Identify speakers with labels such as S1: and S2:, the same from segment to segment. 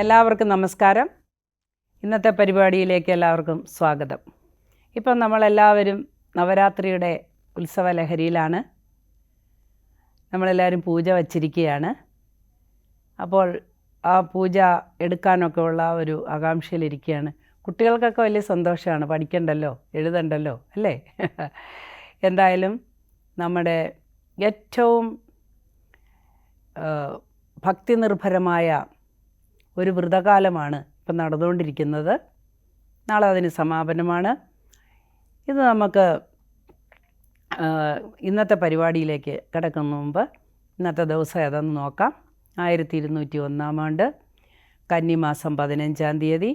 S1: എല്ലാവർക്കും നമസ്കാരം. ഇന്നത്തെ പരിപാടിയിലേക്ക് എല്ലാവർക്കും സ്വാഗതം. ഇപ്പം നമ്മളെല്ലാവരും നവരാത്രിയുടെ ഉത്സവ ലഹരിയിലാണ്. നമ്മളെല്ലാവരും പൂജ വച്ചിരിക്കുകയാണ്. അപ്പോൾ ആ പൂജ എടുക്കാനൊക്കെ ഉള്ള ഒരു ആകാംക്ഷയിലിരിക്കുകയാണ്. കുട്ടികൾക്കൊക്കെ വലിയ സന്തോഷമാണ്, പഠിക്കണ്ടല്ലോ, എഴുതണ്ടല്ലോ, അല്ലേ? എന്തായാലും നമ്മുടെ ഏറ്റവും ഭക്തി നിർഭരമായ ഒരു വ്രതകാലമാണ് ഇപ്പം നടന്നുകൊണ്ടിരിക്കുന്നത്. നാളെ അതിന് സമാപനമാണ്. ഇത് നമുക്ക് ഇന്നത്തെ പരിപാടിയിലേക്ക് കിടക്കുന്ന മുമ്പ് ഇന്നത്തെ ദിവസം ഏതെന്ന് നോക്കാം. 1201 ആണ്ട് കന്നിമാസം 15-ാം തീയതി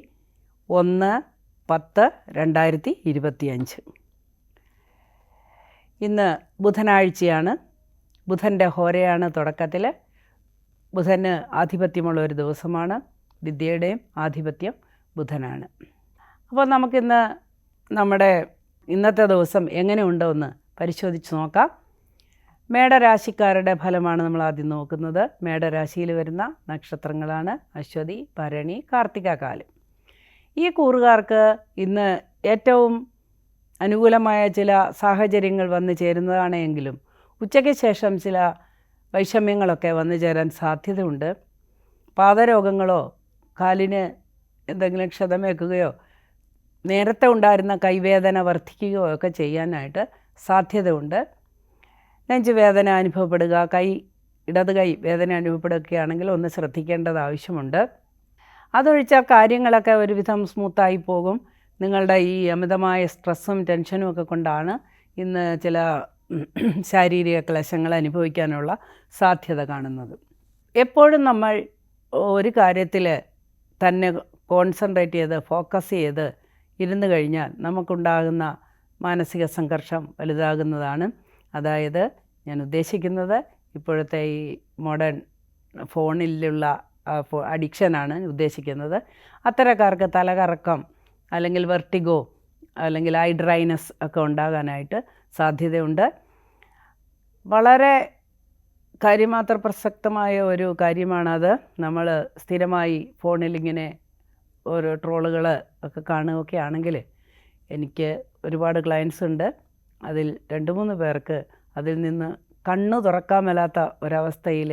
S1: 1/10/2025. ഇന്ന് ബുധനാഴ്ചയാണ്. ബുധൻ്റെ ഹോരയാണ് തുടക്കത്തിൽ. ബുധന് ആധിപത്യമുള്ള ഒരു ദിവസമാണ്. വിദ്യയുടെയും ആധിപത്യം ബുധനാണ്. അപ്പോൾ നമുക്കിന്ന് നമ്മുടെ ഇന്നത്തെ ദിവസം എങ്ങനെയുണ്ടോ എന്ന് പരിശോധിച്ച് നോക്കാം. മേടരാശിക്കാരുടെ ഫലമാണ് നമ്മൾ ആദ്യം നോക്കുന്നത്. മേടരാശിയിൽ വരുന്ന നക്ഷത്രങ്ങളാണ് അശ്വതി, ഭരണി, കാർത്തികകാലം. ഈ കൂറുകാർക്ക് ഇന്ന് ഏറ്റവും അനുകൂലമായ ചില സാഹചര്യങ്ങൾ വന്നു ചേരുന്നതാണെങ്കിലും ഉച്ചയ്ക്ക് ശേഷം ചില വൈഷമ്യങ്ങളൊക്കെ വന്നു ചേരാൻ സാധ്യതയുണ്ട്. പാദരോഗങ്ങളോ കാലിന് എന്തെങ്കിലും ക്ഷതമേൽക്കുകയോ നേരത്തെ ഉണ്ടായിരുന്ന കൈവേദന വർദ്ധിക്കുകയോ ഒക്കെ ചെയ്യാനായിട്ട് സാധ്യതയുണ്ട്. നെഞ്ചുവേദന അനുഭവപ്പെടുക, ഇടത് കൈ വേദന അനുഭവപ്പെടുകയാണെങ്കിൽ ഒന്ന് ശ്രദ്ധിക്കേണ്ടത് ആവശ്യമുണ്ട്. അതൊഴിച്ചാൽ കാര്യങ്ങളൊക്കെ ഒരുവിധം സ്മൂത്തായി പോകും. നിങ്ങളുടെ ഈ അമിതമായ സ്ട്രെസ്സും ടെൻഷനും ഒക്കെ കൊണ്ടാണ് ഇന്ന് ചില ശാരീരിക ക്ലേശങ്ങൾ അനുഭവിക്കാനുള്ള സാധ്യത കാണുന്നത്. എപ്പോഴും നമ്മൾ ഒരു കാര്യത്തിൽ തന്നെ കോൺസെൻട്രേറ്റ് ചെയ്ത് ഫോക്കസ് ചെയ്ത് ഇരുന്ന് കഴിഞ്ഞാൽ നമുക്കുണ്ടാകുന്ന മാനസിക സംഘർഷം വലുതാകുന്നതാണ്. അതായത് ഞാൻ ഉദ്ദേശിക്കുന്നത് ഇപ്പോഴത്തെ ഈ മോഡേൺ ഫോണിലുള്ള അഡിക്ഷനാണ് ഉദ്ദേശിക്കുന്നത്. അത്തരക്കാർക്ക് തലകറക്കം അല്ലെങ്കിൽ വെർട്ടിഗോ അല്ലെങ്കിൽ ഐ ഡ്രൈനസ് ഒക്കെ ഉണ്ടാകാനായിട്ട് സാധ്യതയുണ്ട്. വളരെ കാര്യമാത്ര പ്രസക്തമായ ഒരു കാര്യമാണത്. നമ്മൾ സ്ഥിരമായി ഫോണിലിങ്ങനെ ഓരോ ട്രോളുകൾ ഒക്കെ കാണുകയൊക്കെ ആണെങ്കിൽ, എനിക്ക് ഒരുപാട് ക്ലയൻസ് ഉണ്ട്. അതിൽ 2-3 പേർക്ക് അതിൽ നിന്ന് കണ്ണു തുറക്കാൻ മേലാത്ത ഒരവസ്ഥയിൽ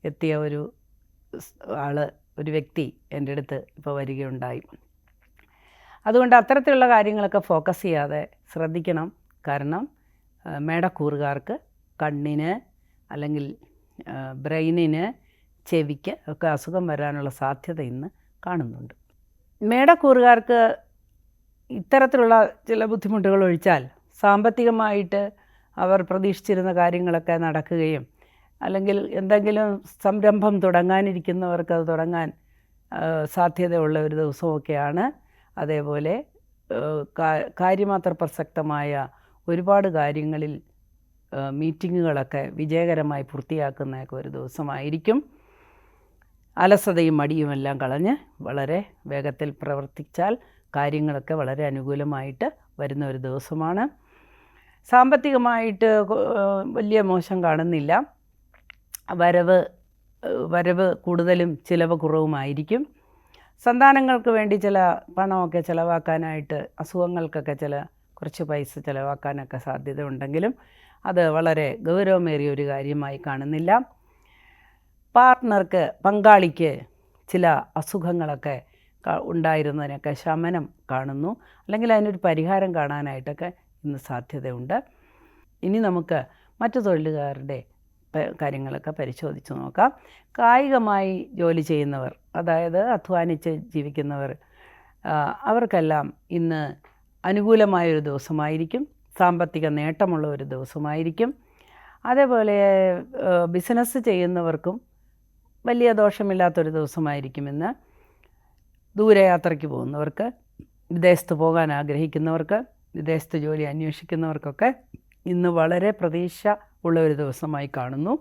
S1: എത്തിയ ഒരു വ്യക്തി എൻ്റെ അടുത്ത് ഇപ്പോൾ വരികയുണ്ടായി. അതുകൊണ്ട് അത്തരത്തിലുള്ള കാര്യങ്ങളൊക്കെ ഫോക്കസ് ചെയ്യാതെ ശ്രദ്ധിക്കണം. കാരണം മേടക്കൂറുകാർക്ക് കണ്ണിന് അല്ലെങ്കിൽ ബ്രെയിനിന്, ചെവിക്ക് ഒക്കെ അസുഖം വരാനുള്ള സാധ്യത ഇന്ന് കാണുന്നുണ്ട്. മേടക്കൂറുകാർക്ക് ഇത്തരത്തിലുള്ള ചില ബുദ്ധിമുട്ടുകൾ ഒഴിച്ചാൽ സാമ്പത്തികമായിട്ട് അവർ പ്രതീക്ഷിച്ചിരുന്ന കാര്യങ്ങളൊക്കെ നടക്കുകയും അല്ലെങ്കിൽ എന്തെങ്കിലും സംരംഭം തുടങ്ങാനിരിക്കുന്നവർക്ക് അത് തുടങ്ങാൻ സാധ്യതയുള്ള ഒരു ദിവസമൊക്കെയാണ്. അതേപോലെ കാര്യമാത്ര പ്രസക്തമായ ഒരുപാട് കാര്യങ്ങളിൽ മീറ്റിങ്ങുകളൊക്കെ വിജയകരമായി പൂർത്തിയാക്കുന്നതൊക്കെ ഒരു ദിവസമായിരിക്കും. അലസതയും മടിയുമെല്ലാം കളഞ്ഞ് വളരെ വേഗത്തിൽ പ്രവർത്തിച്ചാൽ കാര്യങ്ങളൊക്കെ വളരെ അനുകൂലമായിട്ട് വരുന്ന ഒരു ദിവസമാണ്. സാമ്പത്തികമായിട്ട് വലിയ മോശം കാണുന്നില്ല. വരവ് കൂടുതലും ചിലവ് കുറവുമായിരിക്കും. സന്താനങ്ങൾക്ക് വേണ്ടി ചില പണമൊക്കെ ചിലവാക്കാനായിട്ട്, അസുഖങ്ങൾക്കൊക്കെ കുറച്ച് പൈസ ചിലവാക്കാനൊക്കെ സാധ്യത ഉണ്ടെങ്കിലും അത് വളരെ ഗൗരവമേറിയ ഒരു കാര്യമായി കാണുന്നില്ല. പങ്കാളിക്ക് ചില അസുഖങ്ങളൊക്കെ ഉണ്ടായിരുന്നതിനൊക്കെ ശമനം കാണുന്നു. അല്ലെങ്കിൽ അതിനൊരു പരിഹാരം കാണാനായിട്ടൊക്കെ ഇന്ന് സാധ്യതയുണ്ട്. ഇനി നമുക്ക് മറ്റു തൊഴിലുകാരുടെ കാര്യങ്ങളൊക്കെ പരിശോധിച്ച് നോക്കാം. കായികമായി ജോലി ചെയ്യുന്നവർ, അതായത് അധ്വാനിച്ച് ജീവിക്കുന്നവർ, അവർക്കെല്ലാം ഇന്ന് അനുകൂലമായൊരു ദിവസമായിരിക്കും. സാമ്പത്തിക നേട്ടമുള്ള ഒരു ദിവസമായിരിക്കും. അതേപോലെ ബിസിനസ് ചെയ്യുന്നവർക്കും വലിയ ദോഷമില്ലാത്തൊരു ദിവസമായിരിക്കുമെന്ന്. ദൂരയാത്രയ്ക്ക് പോകുന്നവർക്ക്, വിദേശത്ത് പോകാൻ ആഗ്രഹിക്കുന്നവർക്ക്, വിദേശത്ത് ജോലി അന്വേഷിക്കുന്നവർക്കൊക്കെ ഇന്ന് വളരെ പ്രതീക്ഷ ഉള്ള ഒരു ദിവസമായി കാണുന്നു.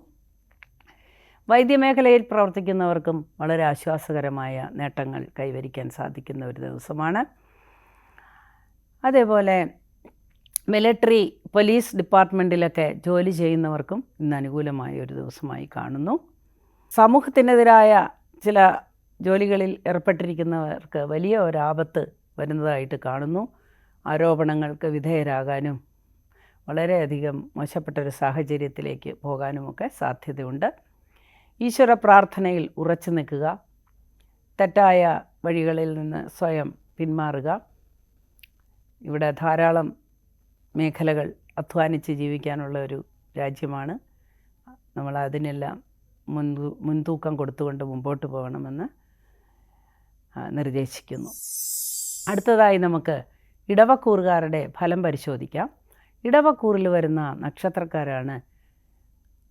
S1: വൈദ്യമേഖലയിൽ പ്രവർത്തിക്കുന്നവർക്കും വളരെ ആശ്വാസകരമായ നേട്ടങ്ങൾ കൈവരിക്കാൻ സാധിക്കുന്ന ഒരു ദിവസമാണ്. അതേപോലെ മിലിറ്ററി, പോലീസ് ഡിപ്പാർട്ട്മെൻറ്റിലൊക്കെ ജോലി ചെയ്യുന്നവർക്കും ഇന്ന് അനുകൂലമായ ഒരു ദിവസമായി കാണുന്നു. സമൂഹത്തിനെതിരായ ചില ജോലികളിൽ ഏർപ്പെട്ടിരിക്കുന്നവർക്ക് വലിയ ഒരാപത്ത് വരുന്നതായിട്ട് കാണുന്നു. ആരോപണങ്ങൾക്ക് വിധേയരാകാനും വളരെയധികം മോശപ്പെട്ടൊരു സാഹചര്യത്തിലേക്ക് പോകാനുമൊക്കെ സാധ്യതയുണ്ട്. ഈശ്വര പ്രാർത്ഥനയിൽ ഉറച്ചു നിൽക്കുക. തെറ്റായ വഴികളിൽ നിന്ന് സ്വയം പിന്മാറുക. ഇവിടെ ധാരാളം മേഖലകൾ അധ്വാനിച്ച് ജീവിക്കാനുള്ള ഒരു രാജ്യമാണ്. നമ്മൾ അതിനെല്ലാം മുൻതൂക്കം കൊടുത്തുകൊണ്ട് മുമ്പോട്ട് പോകണമെന്ന് നിർദ്ദേശിക്കുന്നു. അടുത്തതായി നമുക്ക് ഇടവക്കൂറുകാരുടെ ഫലം പരിശോധിക്കാം. ഇടവക്കൂറിൽ വരുന്ന നക്ഷത്രക്കാരാണ്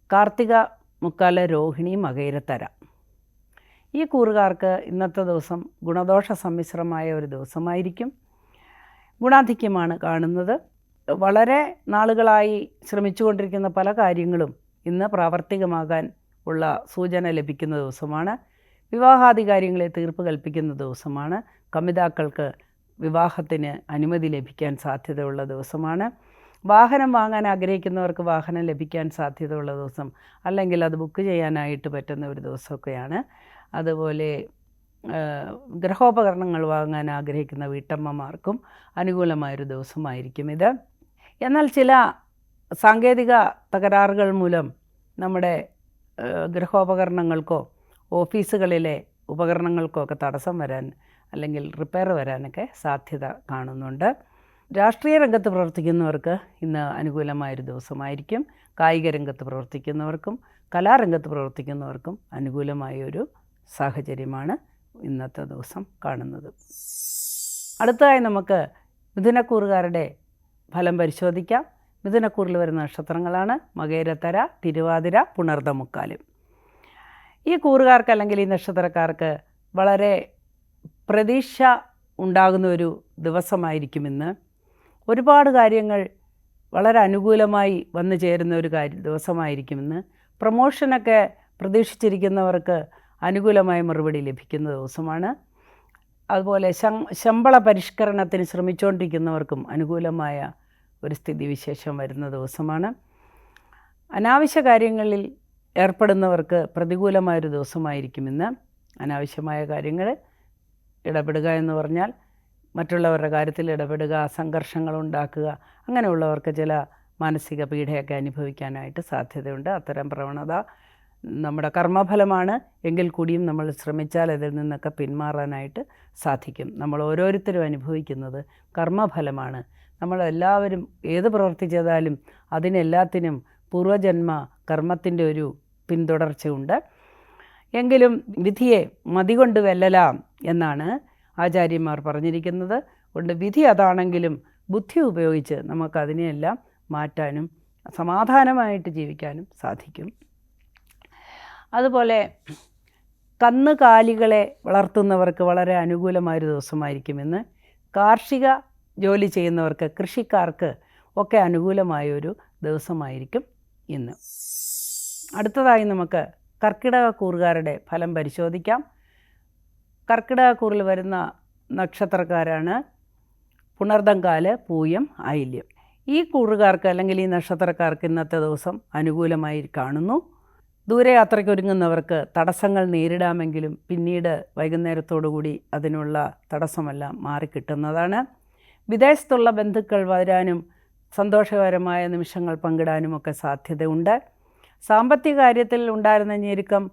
S1: കാർത്തിക, മുക്കാല, രോഹിണി, മകയിരത്തര. ഈ കൂറുകാർക്ക് ഇന്നത്തെ ദിവസം ഗുണദോഷ സമ്മിശ്രമായ ഒരു ദിവസമായിരിക്കും. ഗുണാധിക്യമാണ് കാണുന്നത്. വളരെ നാളുകളായി ശ്രമിച്ചുകൊണ്ടിരിക്കുന്ന പല കാര്യങ്ങളും ഇന്ന് പ്രാവർത്തികമാകാൻ ഉള്ള സൂചന ലഭിക്കുന്ന ദിവസമാണ്. വിവാഹാദി കാര്യങ്ങളെ തീർപ്പ് കൽപ്പിക്കുന്ന ദിവസമാണ്. കമിതാക്കൾക്ക് വിവാഹത്തിന് അനുമതി ലഭിക്കാൻ സാധ്യതയുള്ള ദിവസമാണ്. വാഹനം വാങ്ങാൻ ആഗ്രഹിക്കുന്നവർക്ക് വാഹനം ലഭിക്കാൻ സാധ്യതയുള്ള ദിവസം, അല്ലെങ്കിൽ അത് ബുക്ക് ചെയ്യാനായിട്ട് പറ്റുന്ന ഒരു ദിവസമൊക്കെയാണ്. അതുപോലെ ഗൃഹോപകരണങ്ങൾ വാങ്ങാൻ ആഗ്രഹിക്കുന്ന വീട്ടമ്മമാർക്കും അനുകൂലമായൊരു ദിവസമായിരിക്കും ഇത്. എന്നാൽ ചില സാങ്കേതിക തകരാറുകൾ മൂലം നമ്മുടെ ഗൃഹോപകരണങ്ങൾക്കോ ഓഫീസുകളിലെ ഉപകരണങ്ങൾക്കോ ഒക്കെ തടസ്സം വരാൻ അല്ലെങ്കിൽ റിപ്പയർ വരാനൊക്കെ സാധ്യത കാണുന്നുണ്ട്. രാഷ്ട്രീയ രംഗത്ത് പ്രവർത്തിക്കുന്നവർക്ക് ഇന്ന് അനുകൂലമായൊരു ദിവസമായിരിക്കും. കായിക രംഗത്ത് പ്രവർത്തിക്കുന്നവർക്കും കലാരംഗത്ത് പ്രവർത്തിക്കുന്നവർക്കും അനുകൂലമായൊരു സാഹചര്യമാണ് ഇന്നത്തെ ദിവസം കാണുന്നത്. അടുത്തതായി നമുക്ക് മിഥുനക്കൂറുകാരുടെ ഫലം പരിശോധിക്കാം. മിഥുനക്കൂറിൽ വരുന്ന നക്ഷത്രങ്ങളാണ് മകയിരത്തര, തിരുവാതിര, പുണർദം, മുക്കാലും. ഈ കൂറുകാർക്ക് അല്ലെങ്കിൽ ഈ നക്ഷത്രക്കാർക്ക് വളരെ പ്രതീക്ഷ ഉണ്ടാകുന്ന ഒരു ദിവസമായിരിക്കും ഇന്ന്. ഒരുപാട് കാര്യങ്ങൾ വളരെ അനുകൂലമായി വന്നു ചേരുന്ന ഒരു ദിവസമായിരിക്കും ഇന്ന്. പ്രമോഷനൊക്കെ പ്രതീക്ഷിച്ചിരിക്കുന്നവർക്ക് അനുകൂലമായ മറുപടി ലഭിക്കുന്ന ദിവസമാണ്. അതുപോലെ ശമ്പള പരിഷ്കരണത്തിന് ശ്രമിച്ചുകൊണ്ടിരിക്കുന്നവർക്കും അനുകൂലമായ ഒരു സ്ഥിതിവിശേഷം വരുന്ന ദിവസമാണ്. അനാവശ്യ കാര്യങ്ങളിൽ ഏർപ്പെടുന്നവർക്ക് പ്രതികൂലമായൊരു ദിവസമായിരിക്കും ഇന്ന്. അനാവശ്യമായ കാര്യങ്ങൾ ഇടപെടുക എന്ന് പറഞ്ഞാൽ മറ്റുള്ളവരുടെ കാര്യത്തിൽ ഇടപെടുക, സംഘർഷങ്ങൾ ഉണ്ടാക്കുക, അങ്ങനെയുള്ളവർക്ക് ചില മാനസിക പീഡയൊക്കെ അനുഭവിക്കാനായിട്ട് സാധ്യതയുണ്ട്. അത്തരം പ്രവണത നമ്മുടെ കർമ്മഫലമാണ് എങ്കിൽ കൂടിയും നമ്മൾ ശ്രമിച്ചാൽ അതിൽ നിന്നൊക്കെ പിന്മാറാനായിട്ട് സാധിക്കും. നമ്മൾ ഓരോരുത്തരും അനുഭവിക്കുന്നത് കർമ്മഫലമാണ്. നമ്മളെല്ലാവരും ഏത് പ്രവൃത്തി ചെയ്താലും അതിനെല്ലാത്തിനും പൂർവജന്മ കർമ്മത്തിൻ്റെ ഒരു പിന്തുടർച്ചയുണ്ട്. എങ്കിലും വിധിയെ മതികൊണ്ട് വെല്ലലാം എന്നാണ് ആചാര്യന്മാർ പറഞ്ഞിരിക്കുന്നത്. കൊണ്ട് വിധി അതാണെങ്കിലും ബുദ്ധി ഉപയോഗിച്ച് നമുക്കതിനെയെല്ലാം മാറ്റാനും സമാധാനമായിട്ട് ജീവിക്കാനും സാധിക്കും. അതുപോലെ കന്നുകാലികളെ വളർത്തുന്നവർക്ക് വളരെ അനുകൂലമായൊരു ദിവസമായിരിക്കും ഇന്ന്. കാർഷിക ജോലി ചെയ്യുന്നവർക്ക്, കൃഷിക്കാർക്ക് ഒക്കെ അനുകൂലമായൊരു ദിവസമായിരിക്കും ഇന്ന്. അടുത്തതായി നമുക്ക് കർക്കിടക കൂറുകാരുടെ ഫലം പരിശോധിക്കാം. കർക്കിടക കൂറിൽ വരുന്ന നക്ഷത്രക്കാരാണ് പുണർദംകാല്, പൂയം, ആയില്യം. ഈ കൂറുകാർക്ക് അല്ലെങ്കിൽ ഈ നക്ഷത്രക്കാർക്ക് ഇന്നത്തെ ദിവസം അനുകൂലമായി കാണുന്നു. ദൂരയാത്രയ്ക്കൊരുങ്ങുന്നവർക്ക് തടസ്സങ്ങൾ നേരിടാമെങ്കിലും പിന്നീട് വൈകുന്നേരത്തോടുകൂടി അതിനുള്ള തടസ്സമെല്ലാം മാറിക്കിട്ടുന്നതാണ്. വിദേശത്തുള്ള ബന്ധുക്കൾ വരാനും സന്തോഷകരമായ നിമിഷങ്ങൾ പങ്കിടാനുമൊക്കെ സാധ്യതയുണ്ട്. സാമ്പത്തിക കാര്യത്തിൽ ഉണ്ടായിരുന്ന ഞെരുക്കം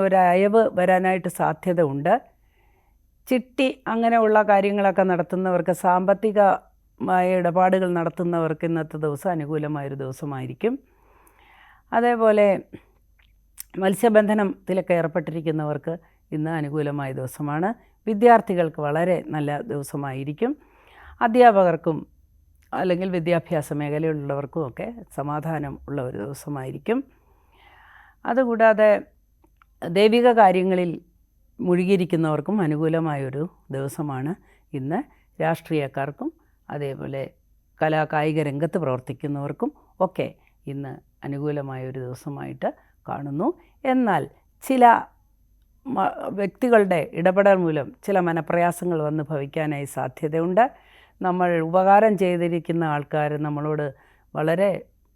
S1: ഒരു അയവ് വരാനായിട്ട് സാധ്യത ഉണ്ട്. ചിട്ടി അങ്ങനെയുള്ള കാര്യങ്ങളൊക്കെ നടത്തുന്നവർക്ക്, സാമ്പത്തികമായ ഇടപാടുകൾ നടത്തുന്നവർക്ക് ഇന്നത്തെ ദിവസം അനുകൂലമായൊരു ദിവസമായിരിക്കും. അതേപോലെ മത്സ്യബന്ധനത്തിലൊക്കെ ഏർപ്പെട്ടിരിക്കുന്നവർക്ക് ഇന്ന് അനുകൂലമായ ദിവസമാണ്. വിദ്യാർത്ഥികൾക്ക് വളരെ നല്ല ദിവസമായിരിക്കും. അധ്യാപകർക്കും അല്ലെങ്കിൽ വിദ്യാഭ്യാസ മേഖലയിലുള്ളവർക്കും ഒക്കെ സമാധാനം ഉള്ള ഒരു ദിവസമായിരിക്കും. അതുകൂടാതെ ദൈവിക കാര്യങ്ങളിൽ മുഴുകിയിരിക്കുന്നവർക്കും അനുകൂലമായൊരു ദിവസമാണ് ഇന്ന്. രാഷ്ട്രീയക്കാർക്കും അതേപോലെ കായിക രംഗത്ത് പ്രവർത്തിക്കുന്നവർക്കും ഒക്കെ ഇന്ന് അനുകൂലമായൊരു ദിവസമായിട്ട് കാണുന്നു. എന്നാൽ ചില വ്യക്തികളുടെ ഇടപെടൽ മൂലം ചില മനപ്രയാസങ്ങൾ വന്ന് ഭവിക്കാനായി സാധ്യതയുണ്ട്. നമ്മൾ ഉപകാരം ചെയ്തിരിക്കുന്ന ആൾക്കാർ നമ്മളോട് വളരെ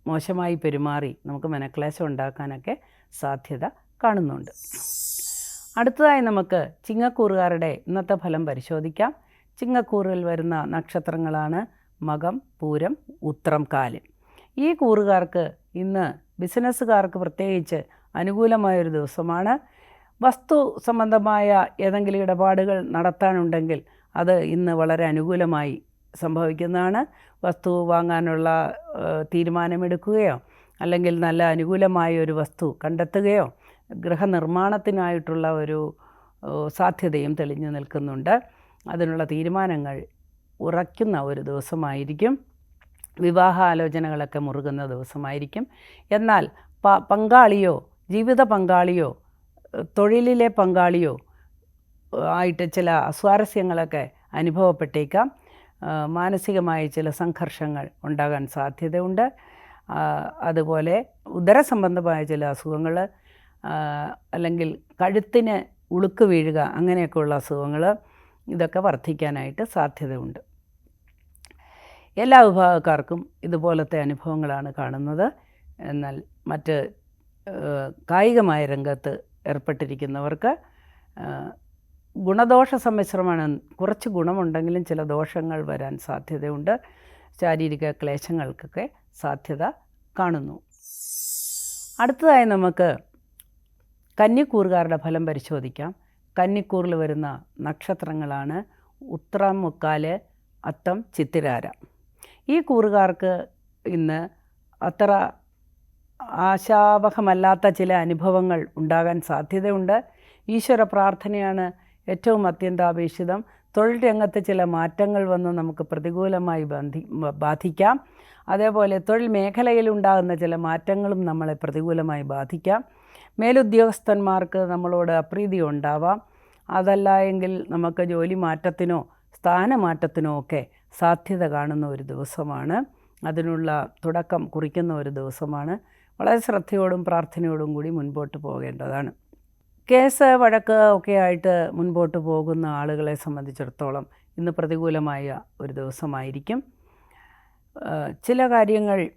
S1: മോശമായി പെരുമാറി നമുക്ക് മനക്ലേശം ഉണ്ടാക്കാനൊക്കെ സാധ്യത കാണുന്നുണ്ട്. അടുത്തതായി നമുക്ക് ചിങ്ങക്കൂറുകാരുടെ ഇന്നത്തെ ഫലം പരിശോധിക്കാം. ചിങ്ങക്കൂറിൽ വരുന്ന നക്ഷത്രങ്ങളാണ് മകം, പൂരം, ഉത്രം, കാല്. ഈ കൂറുകാർക്ക് ഇന്ന് ബിസിനസ്സുകാർക്ക് പ്രത്യേകിച്ച് അനുകൂലമായൊരു ദിവസമാണ്. വസ്തു സംബന്ധമായ ഏതെങ്കിലും ഇടപാടുകൾ നടത്താനുണ്ടെങ്കിൽ അത് ഇന്ന് വളരെ അനുകൂലമായി സംഭവിക്കുന്നതാണ്. വസ്തു വാങ്ങാനുള്ള തീരുമാനമെടുക്കുകയോ അല്ലെങ്കിൽ നല്ല അനുകൂലമായ ഒരു വസ്തു കണ്ടെത്തുകയോ ഗൃഹനിർമ്മാണത്തിനായിട്ടുള്ള ഒരു സാധ്യതയും തെളിഞ്ഞു നിൽക്കുന്നുണ്ട്. അതിനുള്ള തീരുമാനങ്ങൾ ഉറയ്ക്കുന്ന ഒരു ദിവസമായിരിക്കും. വിവാഹാലോചനകളൊക്കെ മുറുകുന്ന ദിവസമായിരിക്കും. എന്നാൽ പങ്കാളിയോ ജീവിത പങ്കാളിയോ തൊഴിലിലെ പങ്കാളിയോ ആയിട്ട് ചില അസ്വാരസ്യങ്ങളൊക്കെ അനുഭവപ്പെട്ടേക്കാം. മാനസികമായ ചില സംഘർഷങ്ങൾ ഉണ്ടാകാൻ സാധ്യതയുണ്ട്. അതുപോലെ ഉദരസംബന്ധമായ ചില അസുഖങ്ങൾ അല്ലെങ്കിൽ കഴുത്തിന് ഉളുക്ക് വീഴുക അങ്ങനെയൊക്കെയുള്ള അസുഖങ്ങൾ ഇതൊക്കെ വർദ്ധിക്കാനായിട്ട് സാധ്യതയുണ്ട്. എല്ലാ വിഭാഗക്കാർക്കും ഇതുപോലത്തെ അനുഭവങ്ങളാണ് കാണുന്നത്. എന്നാൽ മറ്റ് കായികമായ രംഗത്ത് ഏർപ്പെട്ടിരിക്കുന്നവർക്ക് ഗുണദോഷ സമ്മിശ്രമാണ്. കുറച്ച് ഗുണമുണ്ടെങ്കിലും ചില ദോഷങ്ങൾ വരാൻ സാധ്യതയുണ്ട്. ശാരീരിക ക്ലേശങ്ങൾക്കൊക്കെ സാധ്യത കാണുന്നു. അടുത്തതായി നമുക്ക് കന്നിക്കൂറുകാരുടെ ഫലം പരിശോധിക്കാം. കന്നിക്കൂറിൽ വരുന്ന നക്ഷത്രങ്ങളാണ് ഉത്രം, മുക്കാല്, അത്തം, ചിത്തിരാര. ഈ കൂറുകാർക്ക് ഇന്ന് അത്ര ആശാവഹമല്ലാത്ത ചില അനുഭവങ്ങൾ ഉണ്ടാകാൻ സാധ്യതയുണ്ട്. ഈശ്വര പ്രാർത്ഥനയാണ് ഏറ്റവും അത്യന്താപേക്ഷിതം. തൊഴിൽ രംഗത്ത് ചില മാറ്റങ്ങൾ വന്ന് നമുക്ക് പ്രതികൂലമായി ബാധിക്കാം. അതേപോലെ തൊഴിൽ മേഖലയിലുണ്ടാകുന്ന ചില മാറ്റങ്ങളും നമ്മളെ പ്രതികൂലമായി ബാധിക്കാം. മേലുദ്യോഗസ്ഥന്മാർക്ക് നമ്മളോട് അപ്രീതി ഉണ്ടാവാം. അതല്ല എങ്കിൽ നമുക്ക് ജോലി മാറ്റത്തിനോ സ്ഥാനമാറ്റത്തിനോ ഒക്കെ സാധ്യത കാണുന്ന ഒരു ദിവസമാണ്. അതിനുള്ള തുടക്കം കുറിക്കുന്ന ഒരു ദിവസമാണ്. വളരെ ശ്രദ്ധയോടും പ്രാർത്ഥനയോടും കൂടി മുൻപോട്ട് പോകേണ്ടതാണ്. കേസ് വഴക്ക് ഒക്കെ ആയിട്ട് മുൻപോട്ട് പോകുന്ന ആളുകളെ സംബന്ധിച്ചിടത്തോളം ഇന്ന് പ്രതികൂലമായ ഒരു ദിവസമായിരിക്കും. ചില കാര്യങ്ങൾ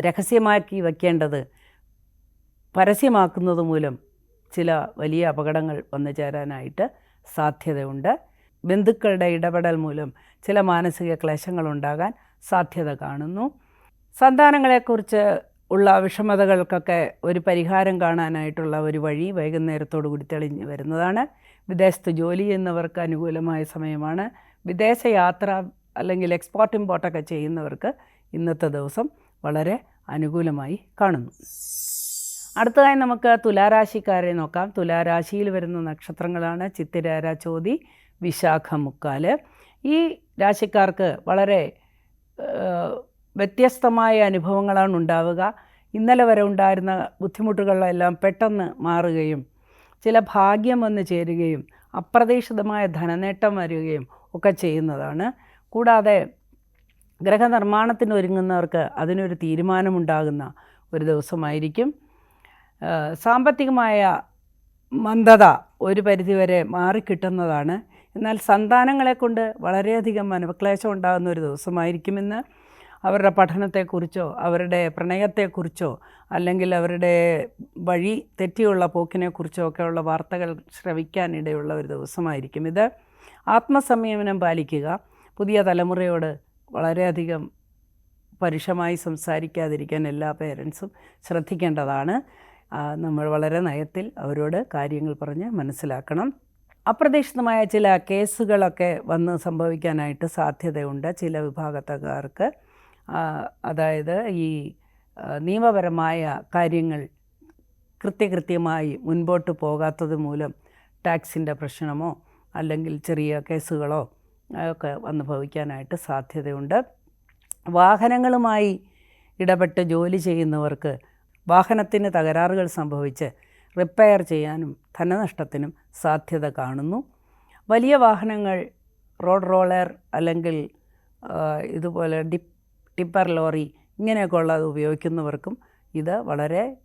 S1: രഹസ്യമാക്കി വയ്ക്കേണ്ടത് പരസ്യമാക്കുന്നത് മൂലം ചില വലിയ അപകടങ്ങൾ വന്നു ചേരാനായിട്ട് സാധ്യതയുണ്ട്. ബന്ധുക്കളുടെ ഇടപെടൽ മൂലം ചില മാനസിക ക്ലേശങ്ങളുണ്ടാകാൻ സാധ്യത കാണുന്നു. സന്താനങ്ങളെക്കുറിച്ച് ഉള്ള വിഷമതകൾക്കൊക്കെ ഒരു പരിഹാരം കാണാനായിട്ടുള്ള ഒരു വഴി വൈകുന്നേരത്തോടു കൂടി തെളിഞ്ഞു വരുന്നതാണ്. വിദേശത്ത് ജോലി ചെയ്യുന്നവർക്ക് അനുകൂലമായ സമയമാണ്. വിദേശയാത്ര അല്ലെങ്കിൽ എക്സ്പോർട്ട് ഇമ്പോർട്ടൊക്കെ ചെയ്യുന്നവർക്ക് ഇന്നത്തെ ദിവസം വളരെ അനുകൂലമായി കാണുന്നു. അടുത്തതായി നമുക്ക് തുലാരാശിക്കാരെ നോക്കാം. തുലാരാശിയിൽ വരുന്ന നക്ഷത്രങ്ങളാണ് ചിത്തിര, ചോതി, വിശാഖം, മുക്കാല്. ഈ രാശിക്കാർക്ക് വളരെ വ്യത്യസ്തമായ അനുഭവങ്ങളാണ് ഉണ്ടാവുക. ഇന്നലെ വരെ ഉണ്ടായിരുന്ന ബുദ്ധിമുട്ടുകളെല്ലാം പെട്ടെന്ന് മാറുകയും ചില ഭാഗ്യം വന്ന് ചേരുകയും അപ്രതീക്ഷിതമായ ധനനേട്ടം വരികയും ഒക്കെ ചെയ്യുന്നതാണ്. കൂടാതെ ഗൃഹനിർമ്മാണത്തിന് ഒരുങ്ങുന്നവർക്ക് അതിനൊരു തീരുമാനമുണ്ടാകുന്ന ഒരു ദിവസമായിരിക്കും. സാമ്പത്തികമായ മന്ദത ഒരു പരിധിവരെ മാറിക്കിട്ടുന്നതാണ്. എന്നാൽ സന്താനങ്ങളെ കൊണ്ട് വളരെയധികം മനക്ലേശം ഉണ്ടാകുന്ന ഒരു ദിവസമായിരിക്കും ഇന്ന്. അവരുടെ പഠനത്തെക്കുറിച്ചോ അവരുടെ പ്രണയത്തെക്കുറിച്ചോ അല്ലെങ്കിൽ അവരുടെ വഴി തെറ്റിയുള്ള പോക്കിനെക്കുറിച്ചോ ഒക്കെയുള്ള വാർത്തകൾ ശ്രവിക്കാനിടയുള്ള ഒരു ദിവസമായിരിക്കും ഇത്. ആത്മസംയമനം പാലിക്കുക. പുതിയ തലമുറയോട് വളരെയധികം പരുഷമായി സംസാരിക്കാതിരിക്കാൻ എല്ലാ പേരൻസും ശ്രദ്ധിക്കേണ്ടതാണ്. നമ്മൾ വളരെ നയത്തിൽ അവരോട് കാര്യങ്ങൾ പറഞ്ഞ് മനസ്സിലാക്കണം. അപ്രതീക്ഷിതമായ ചില കേസുകളൊക്കെ വന്ന് സംഭവിക്കാനായിട്ട് സാധ്യതയുണ്ട് ചില വിഭാഗക്കാർക്ക്. അതായത് ഈ നിയമപരമായ കാര്യങ്ങൾ കൃത്യമായി മുൻപോട്ട് പോകാത്തത് മൂലം ടാക്സിൻ്റെ പ്രശ്നമോ അല്ലെങ്കിൽ ചെറിയ കേസുകളോ ഒക്കെ വന്ന് ഭവിക്കാനായിട്ട് സാധ്യതയുണ്ട്. വാഹനങ്ങളുമായി ഇടപെട്ട് ജോലി ചെയ്യുന്നവർക്ക് വാഹനത്തിന് തകരാറുകൾ സംഭവിച്ച് റിപ്പയർ ചെയ്യാനും ധനനഷ്ടത്തിനും സാധ്യത കാണുന്നു. വലിയ വാഹനങ്ങൾ, റോഡ് റോളർ അല്ലെങ്കിൽ ഇതുപോലെ ടിപ്പർ ലോറി ഇങ്ങനെയൊക്കെ ഉള്ളത് ഉപയോഗിക്കുന്നവർക്കും ഇത് വളരെ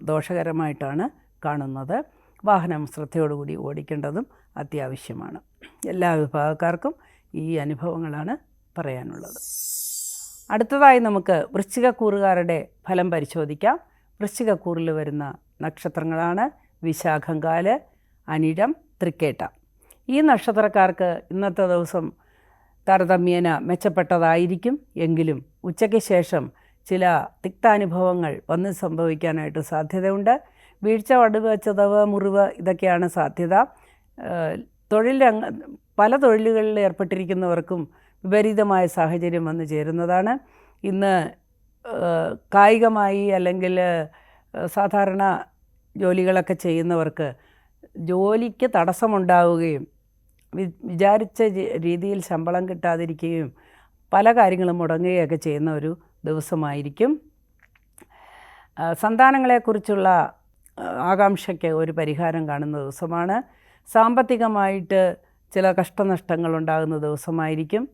S1: ദോഷകരമായിട്ടാണ് കാണുന്നത്. വാഹനം ശ്രദ്ധയോടുകൂടി ഓടിക്കേണ്ടതും അത്യാവശ്യമാണ്. എല്ലാ വിഭാഗക്കാർക്കും ഈ അനുഭവങ്ങളാണ് പറയാനുള്ളത്. അടുത്തതായി നമുക്ക് വൃശ്ചികക്കൂറുകാരുടെ ഫലം പരിശോധിക്കാം. വൃശ്ചികക്കൂറിൽ വരുന്ന നക്ഷത്രങ്ങളാണ് വിശാഖം, കാല്, അനിഴം, തൃക്കേട്ട. ഈ നക്ഷത്രക്കാർക്ക് ഇന്നത്തെ ദിവസം താരതമ്യേന മെച്ചപ്പെട്ടതായിരിക്കും. എങ്കിലും ഉച്ചയ്ക്ക് ശേഷം ചില തിക്താനുഭവങ്ങൾ വന്ന് സംഭവിക്കാനായിട്ട് സാധ്യതയുണ്ട്. വീഴ്ച, വടുവ്, ചതവ്, മുറിവ് ഇതൊക്കെയാണ് സാധ്യത. പല തൊഴിലുകളിൽ ഏർപ്പെട്ടിരിക്കുന്നവർക്കും വിപരീതമായ സാഹചര്യം വന്നു ചേരുന്നതാണ്. ഇന്ന് കായികമായി അല്ലെങ്കിൽ സാധാരണ ജോലികളൊക്കെ ചെയ്യുന്നവർക്ക് ജോലിക്ക് തടസ്സമുണ്ടാവുകയും വിചാരിച്ച രീതിയിൽ ശമ്പളം കിട്ടാതിരിക്കുകയും പല കാര്യങ്ങളും മുടങ്ങുകയൊക്കെ ചെയ്യുന്ന ഒരു ദിവസമായിരിക്കും. സന്താനങ്ങളെക്കുറിച്ചുള്ള ആകാംക്ഷയ്ക്ക് ഒരു പരിഹാരം കാണുന്ന ദിവസമാണ്. സാമ്പത്തികമായിട്ട് ചില കഷ്ടനഷ്ടങ്ങൾ ഉണ്ടാകുന്ന ദിവസമായിരിക്കും.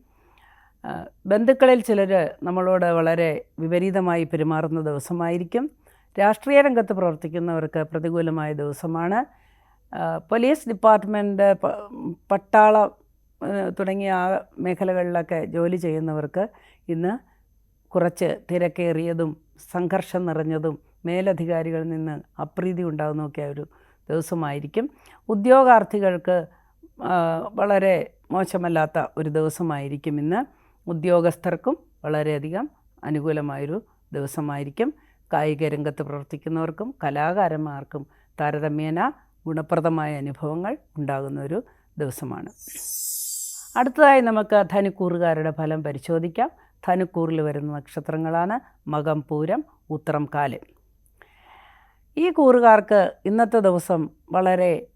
S1: ബന്ധുക്കളിൽ ചിലർ നമ്മളോട് വളരെ വിപരീതമായി പെരുമാറുന്ന ദിവസമായിരിക്കും. രാഷ്ട്രീയ രംഗത്ത് പ്രവർത്തിക്കുന്നവർക്ക് പ്രതികൂലമായ ദിവസമാണ്. പോലീസ് ഡിപ്പാർട്ട്മെൻറ്റ്, പട്ടാളം തുടങ്ങിയ മേഖലകളിലൊക്കെ ജോലി ചെയ്യുന്നവർക്ക് ഇന്ന് കുറച്ച് തിരക്കേറിയതും സംഘർഷം നിറഞ്ഞതും മേലധികാരികളിൽ നിന്ന് അപ്രീതി ഉണ്ടാകുന്നതൊക്കെ ഒരു ദിവസമായിരിക്കും. ഉദ്യോഗാർത്ഥികൾക്ക് വളരെ മോശമല്ലാത്ത ഒരു ദിവസമായിരിക്കും ഇന്ന്. ഉദ്യോഗസ്ഥർക്കും വളരെയധികം അനുകൂലമായൊരു ദിവസമായിരിക്കും. കായിക രംഗത്ത് പ്രവർത്തിക്കുന്നവർക്കും കലാകാരന്മാർക്കും താരതമ്യേന ഗുണപ്രദമായ അനുഭവങ്ങൾ ഉണ്ടാകുന്ന ഒരു ദിവസമാണ്. അടുത്തതായി നമുക്ക് ധനുക്കൂറുകാരുടെ ഫലം പരിശോധിക്കാം. ധനുക്കൂറിൽ വരുന്ന നക്ഷത്രങ്ങളാണ് മകം, പൂരം, ഉത്രം, കാല്. ഈ കൂറുകാർക്ക് ഇന്നത്തെ ദിവസം വളരെ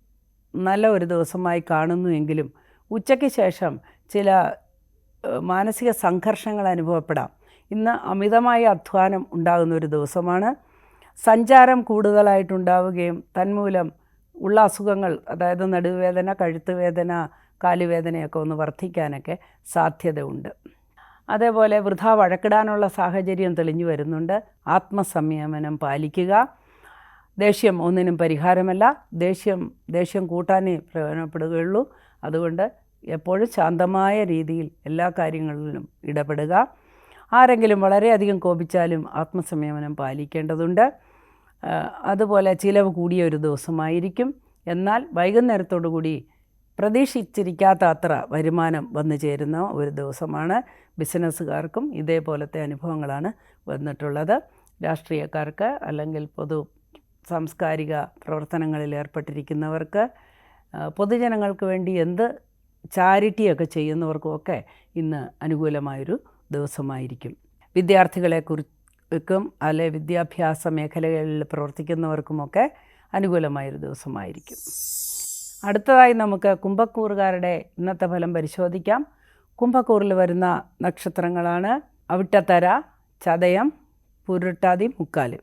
S1: നല്ല ഒരു ദിവസമായി കാണുന്നുവെങ്കിലും ഉച്ചയ്ക്ക് ശേഷം ചില മാനസിക സംഘർഷങ്ങൾ അനുഭവപ്പെടാം. ഇന്ന് അമിതമായ അധ്വാനം ഉണ്ടാകുന്ന ഒരു ദിവസമാണ്. സഞ്ചാരം കൂടുതലായിട്ടുണ്ടാവുകയും തന്മൂലം ഉള്ള അസുഖങ്ങൾ, അതായത് നടുവേദന, കഴുത്ത് വേദന, കാലുവേദനയൊക്കെ ഒന്ന് വർദ്ധിക്കാനൊക്കെ സാധ്യതയുണ്ട്. അതേപോലെ വൃഥാ വഴക്കിടാനുള്ള സാഹചര്യം തെളിഞ്ഞു വരുന്നുണ്ട്. ആത്മസംയമനം പാലിക്കുക. ദേഷ്യം ഒന്നിനും പരിഹാരമല്ല. ദേഷ്യം കൂട്ടാനേ പ്രയോജനപ്പെടുകയുള്ളൂ. അതുകൊണ്ട് എപ്പോഴും ശാന്തമായ രീതിയിൽ എല്ലാ കാര്യങ്ങളിലും ഇടപെടുക. ആരെങ്കിലും വളരെയധികം കോപിച്ചാലും ആത്മസംയമനം പാലിക്കേണ്ടതുണ്ട്. അതുപോലെ ചിലവ് കൂടിയ ഒരു ദിവസമായിരിക്കും. എന്നാൽ വൈകുന്നേരത്തോടു കൂടി പ്രതീക്ഷിച്ചിരിക്കാത്ത അത്ര വരുമാനം വന്നു ചേരുന്ന ഒരു ദിവസമാണ്. ബിസിനസ്സുകാർക്കും ഇതേപോലത്തെ അനുഭവങ്ങളാണ് വന്നിട്ടുള്ളത്. രാഷ്ട്രീയക്കാർക്ക് അല്ലെങ്കിൽ സാംസ്കാരിക പ്രവർത്തനങ്ങളിൽ ഏർപ്പെട്ടിരിക്കുന്നവർക്ക്, പൊതുജനങ്ങൾക്ക് വേണ്ടി എന്ത് ചാരിറ്റിയൊക്കെ ചെയ്യുന്നവർക്കുമൊക്കെ ഇന്ന് അനുകൂലമായൊരു ദിവസമായിരിക്കും. വിദ്യാർത്ഥികളെക്കുറിച്ചും അല്ലെ വിദ്യാഭ്യാസ മേഖലകളിൽ പ്രവർത്തിക്കുന്നവർക്കുമൊക്കെ അനുകൂലമായൊരു ദിവസമായിരിക്കും. അടുത്തതായി നമുക്ക് കുംഭക്കൂറുകാരുടെ ഇന്നത്തെ ഫലം പരിശോധിക്കാം. കുംഭക്കൂറിൽ വരുന്ന നക്ഷത്രങ്ങളാണ് അവിട്ടത്തര, ചതയം, പുരുട്ടാതി, മുക്കാല്.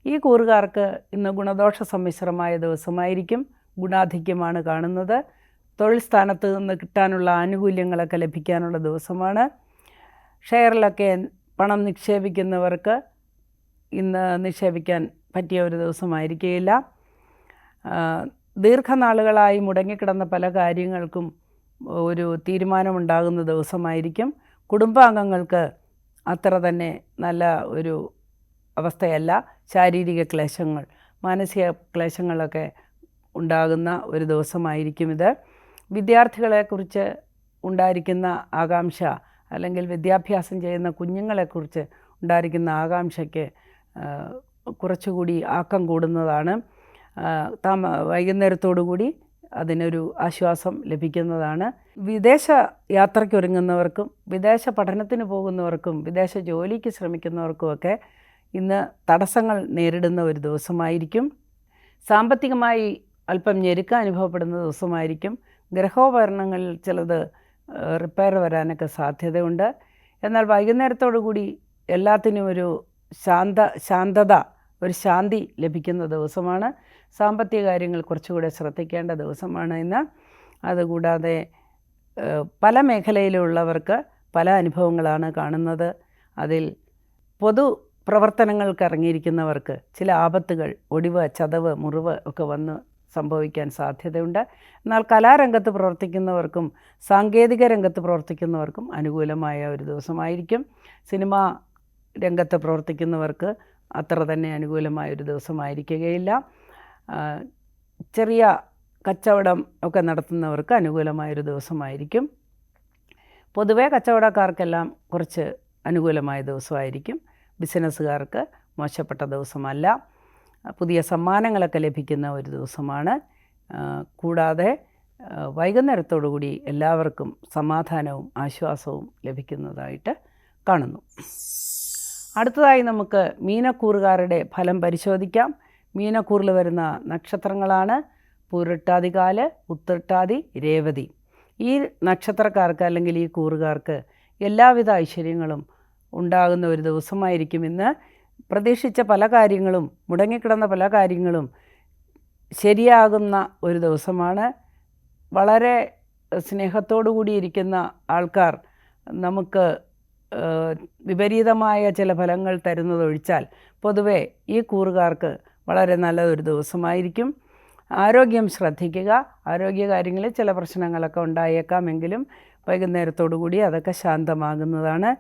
S1: ഈ കൂറുകാർക്ക് ഇന്ന് ഗുണദോഷ സമ്മിശ്രമായ ദിവസമായിരിക്കും. ഗുണാധിക്യമാണ് കാണുന്നത്. തൊഴിൽ സ്ഥാനത്ത് നിന്ന് കിട്ടാനുള്ള ആനുകൂല്യങ്ങളൊക്കെ ലഭിക്കാനുള്ള ദിവസമാണ്. ഷെയറിലൊക്കെ പണം നിക്ഷേപിക്കുന്നവർക്ക് ഇന്ന് നിക്ഷേപിക്കാൻ പറ്റിയ ഒരു ദിവസമായിരിക്കുകയില്ല. ദീർഘനാളുകളായി മുടങ്ങിക്കിടന്ന പല കാര്യങ്ങൾക്കും ഒരു തീരുമാനമുണ്ടാകുന്ന ദിവസമായിരിക്കും. കുടുംബാംഗങ്ങൾക്ക് അത്ര തന്നെ നല്ല ഒരു അവസ്ഥയല്ല. ശാരീരിക ക്ലേശങ്ങൾ, മാനസിക ക്ലേശങ്ങളൊക്കെ ഉണ്ടാകുന്ന ഒരു ദിവസമായിരിക്കും ഇത്. വിദ്യാർത്ഥികളെക്കുറിച്ച് ഉണ്ടായിരിക്കുന്ന ആകാംക്ഷ അല്ലെങ്കിൽ വിദ്യാഭ്യാസം ചെയ്യുന്ന കുഞ്ഞുങ്ങളെക്കുറിച്ച് ഉണ്ടായിരിക്കുന്ന ആകാംക്ഷയ്ക്ക് കുറച്ചുകൂടി ആക്കം കൂടുന്നതാണ്. വൈകുന്നേരത്തോടുകൂടി അതിനൊരു ആശ്വാസം ലഭിക്കുന്നതാണ്. വിദേശ യാത്രയ്ക്കൊരുങ്ങുന്നവർക്കും വിദേശ പഠനത്തിന് പോകുന്നവർക്കും വിദേശ ജോലിക്ക് ശ്രമിക്കുന്നവർക്കുമൊക്കെ ഇന്ന് തടസ്സങ്ങൾ നേരിടുന്ന ഒരു ദിവസമായിരിക്കും. സാമ്പത്തികമായി അല്പം ഞെരുക്കം അനുഭവപ്പെടുന്ന ദിവസമായിരിക്കും. ഗ്രഹോപകരണങ്ങളിൽ ചിലത് റിപ്പയർ വരാനൊക്കെ സാധ്യതയുണ്ട്. എന്നാൽ വൈകുന്നേരത്തോടുകൂടി എല്ലാത്തിനും ഒരു ശാന്തത, ഒരു ശാന്തി ലഭിക്കുന്ന ദിവസമാണ്. സാമ്പത്തിക കാര്യങ്ങൾ കുറച്ചുകൂടെ ശ്രദ്ധിക്കേണ്ട ദിവസമാണ് ഇന്ന്. അതുകൂടാതെ പല മേഖലയിലുള്ളവർക്ക് പല അനുഭവങ്ങളാണ് കാണുന്നത്. അതിൽ പൊതു പ്രവർത്തനങ്ങൾക്ക് ഇറങ്ങിയിരിക്കുന്നവർക്ക് ചില ആപത്തുകൾ, ഒടിവ്, ചതവ്, മുറിവ് ഒക്കെ വന്ന് സംഭവിക്കാൻ സാധ്യതയുണ്ട്. എന്നാൽ കലാരംഗത്ത് പ്രവർത്തിക്കുന്നവർക്കും സാങ്കേതിക രംഗത്ത് പ്രവർത്തിക്കുന്നവർക്കും അനുകൂലമായ ഒരു ദിവസമായിരിക്കും. സിനിമാ രംഗത്ത് പ്രവർത്തിക്കുന്നവർക്ക് അത്ര തന്നെ അനുകൂലമായൊരു ദിവസമായിരിക്കുകയില്ല. ചെറിയ കച്ചവടം ഒക്കെ നടത്തുന്നവർക്ക് അനുകൂലമായൊരു ദിവസമായിരിക്കും. പൊതുവേ കച്ചവടക്കാർക്കെല്ലാം കുറച്ച് അനുകൂലമായ ദിവസമായിരിക്കും. ബിസിനസ്സുകാർക്ക് മോശപ്പെട്ട ദിവസമല്ല. പുതിയ സമ്മാനങ്ങളൊക്കെ ലഭിക്കുന്ന ഒരു ദിവസമാണ്. കൂടാതെ വൈകുന്നേരത്തോടുകൂടി എല്ലാവർക്കും സമാധാനവും ആശ്വാസവും ലഭിക്കുന്നതായിട്ട് കാണുന്നു. അടുത്തതായി നമുക്ക് മീനക്കൂറുകാരുടെ ഫലം പരിശോധിക്കാം. മീനക്കൂറിൽ വരുന്ന നക്ഷത്രങ്ങളാണ് പൂരിട്ടാതികാല്, ഉത്രട്ടാതി, രേവതി. ഈ നക്ഷത്രക്കാർക്ക് അല്ലെങ്കിൽ ഈ കൂറുകാർക്ക് എല്ലാവിധ ഐശ്വര്യങ്ങളും ഉണ്ടാകുന്ന ഒരു ദിവസമായിരിക്കും ഇന്ന്. പ്രതീക്ഷിച്ച പല കാര്യങ്ങളും, മുടങ്ങിക്കിടന്ന പല കാര്യങ്ങളും ശരിയാകുന്ന ഒരു ദിവസമാണ്. വളരെ സ്നേഹത്തോടു കൂടിയിരിക്കുന്ന ആൾക്കാർ നമുക്ക് വിപരീതമായ ചില ഫലങ്ങൾ തരുന്നതൊഴിച്ചാൽ പൊതുവെ ഈ കൂറുകാർക്ക് വളരെ നല്ലൊരു ദിവസമായിരിക്കും. ആരോഗ്യം ശ്രദ്ധിക്കുക. ആരോഗ്യകാര്യങ്ങളിൽ ചില പ്രശ്നങ്ങളൊക്കെ ഉണ്ടായേക്കാമെങ്കിലും വൈകുന്നേരത്തോടു കൂടി അതൊക്കെ ശാന്തമാകുന്നതാണ്.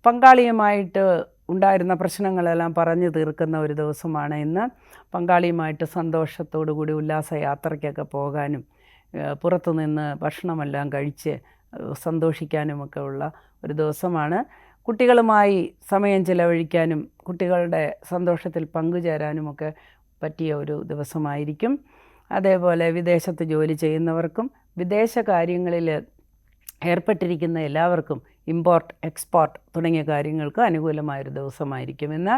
S1: പങ്കാളിയുമായിട്ട് ഉണ്ടായിരുന്ന പ്രശ്നങ്ങളെല്ലാം പറഞ്ഞു തീർക്കുന്ന ഒരു ദിവസമാണ് ഇന്ന്. പങ്കാളിയുമായിട്ട് സന്തോഷത്തോടു കൂടി ഉല്ലാസയാത്രയ്ക്കൊക്കെ പോകാനും പുറത്തുനിന്ന് ഭക്ഷണമെല്ലാം കഴിച്ച് സന്തോഷിക്കാനുമൊക്കെ ഉള്ള ഒരു ദിവസമാണ്. കുട്ടികളുമായി സമയം ചിലവഴിക്കാനും കുട്ടികളുടെ സന്തോഷത്തിൽ പങ്കുചേരാനുമൊക്കെ പറ്റിയ ഒരു ദിവസമായിരിക്കും. അതേപോലെ വിദേശത്ത് ജോലി ചെയ്യുന്നവർക്കും വിദേശ കാര്യങ്ങളിൽ ഏർപ്പെട്ടിരിക്കുന്ന എല്ലാവർക്കും ഇമ്പോർട്ട്, എക്സ്പോർട്ട് തുടങ്ങിയ കാര്യങ്ങൾക്ക് അനുകൂലമായൊരു ദിവസമായിരിക്കും ഇന്ന്.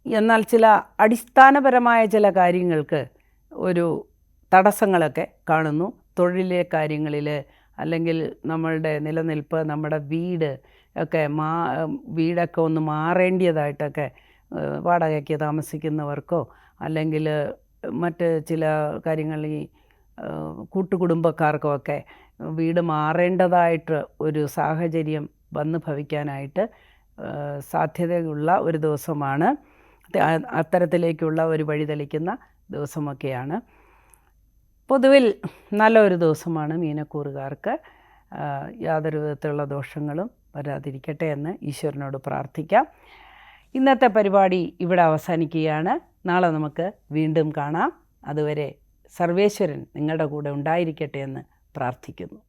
S1: എന്നാൽ ചില അടിസ്ഥാനപരമായ ചില കാര്യങ്ങൾക്ക് ഒരു തടസ്സങ്ങളൊക്കെ കാണുന്നു. തൊഴിലെ കാര്യങ്ങളിൽ അല്ലെങ്കിൽ നമ്മളുടെ നിലനിൽപ്പ്, നമ്മുടെ വീട് ഒക്കെ വീടൊക്കെ ഒന്ന് മാറേണ്ടതായിട്ടൊക്കെ വാടകയ്ക്ക് താമസിക്കുന്നവർക്കോ അല്ലെങ്കിൽ മറ്റ് ചില കാര്യങ്ങളിൽ കൂട്ടുകുടുംബക്കാർക്കോ ഒക്കെ വീട് മാറേണ്ടതായിട്ട് ഒരു സാഹചര്യം വന്നു ഭവിക്കാനായിട്ട് സാധ്യതയുള്ള ഒരു ദിവസമാണ്. അത്തരത്തിലേക്കുള്ള ഒരു വഴി തെളിക്കുന്ന ദിവസമൊക്കെയാണ്. പൊതുവിൽ നല്ലൊരു ദിവസമാണ് മീനക്കൂറുകാർക്ക്. യാതൊരു വിധത്തിലുള്ള ദോഷങ്ങളും വരാതിരിക്കട്ടെ എന്ന് ഈശ്വരനോട് പ്രാർത്ഥിക്കാം. ഇന്നത്തെ പരിപാടി ഇവിടെ അവസാനിക്കുകയാണ്. നാളെ നമുക്ക് വീണ്ടും കാണാം. അതുവരെ സർവേശ്വരൻ നിങ്ങളുടെ കൂടെ ഉണ്ടായിരിക്കട്ടെ എന്ന് പ്രാർത്ഥിക്കുന്നു.